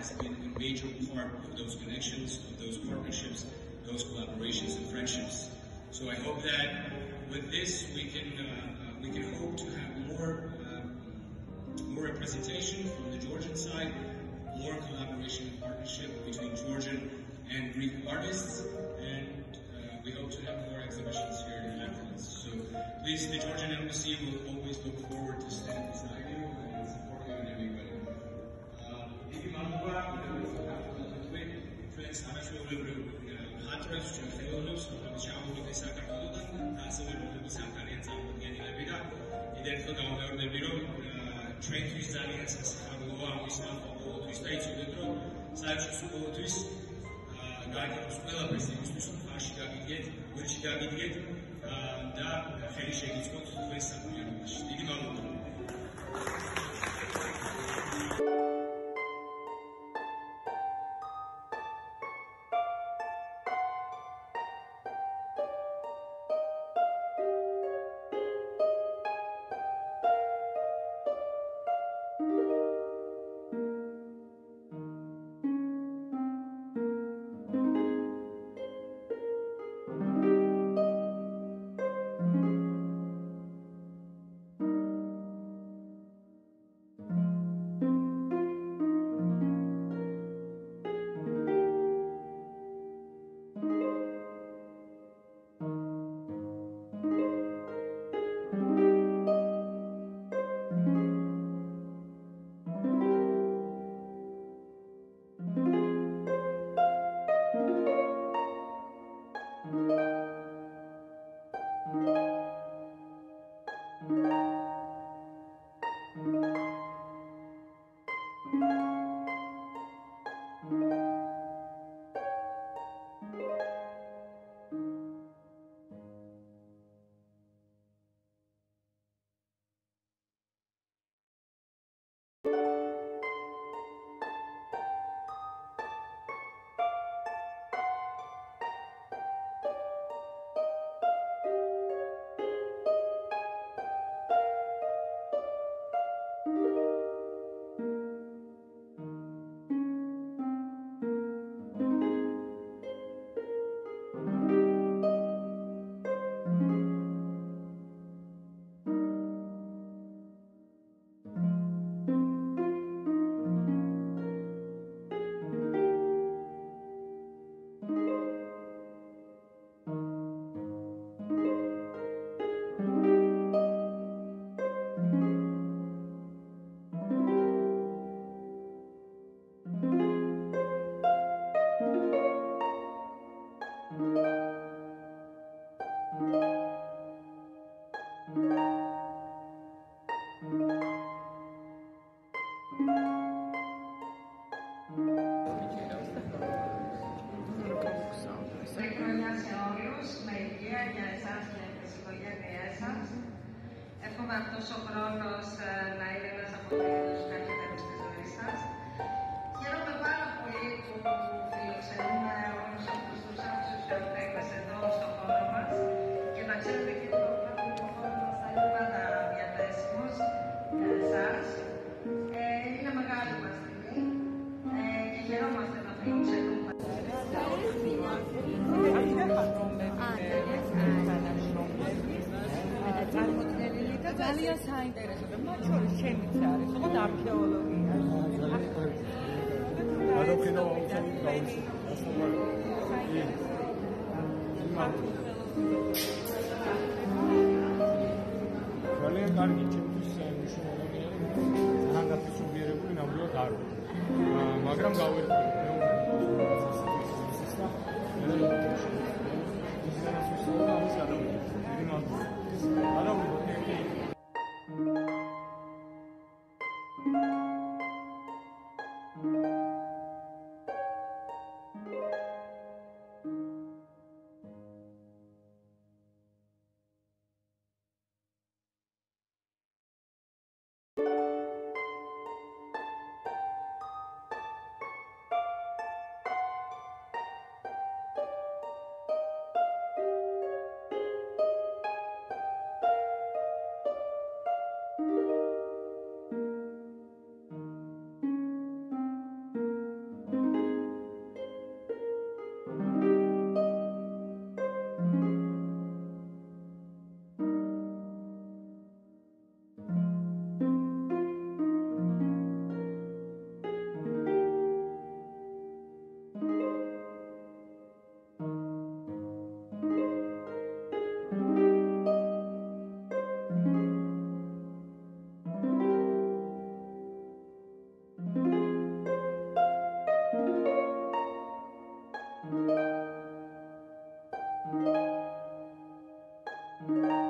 has been a major part of those connections, of those partnerships, those collaborations and friendships. So I hope that with this we can hope to have more representation from the Georgian side, more collaboration and partnership between Georgian and Greek artists, and we hope to have more exhibitions here in Athens. So please, the Georgian Embassy will always look forward to stand beside you and support you in every way. ჩვენთვის ძალიან სასახარულოა ამის ამბობთვის და იცოდეთ რომ საერთოდ ყოველთვის გაიგებს ყველაფერს იმისთვის რომ ხარში გაგიდგეთ, გულში გაგიდგეთ და ხელი შეგიწყოთ თქვენს საქმიანობაში. დიდი მადლობა. αυτός ο χρόνος να είναι ένας από τους καλύτερους της ζωής σας. Χαίρομαι πάρα πολύ που φιλοξενούμε όλους αυτούς τους άξιους εορταίκες εδώ στο χώρο μας και να ξέρετε και το χώρο μας θα είναι πάντα διαθέσιμος για εσάς. Είναι μεγάλη μας τιμή και χαιρόμαστε να φιλοξενούμε. ძალიან საინტერესოა, მათ შორის ჩემიც არის, ოღონდ არქეოლოგია. ძალიან კარგი ჩემთვის მნიშვნელოვანია, თან დაფიქსირებული ნამდვილად არ ვარ. მაგრამ გავერკვე Thank you.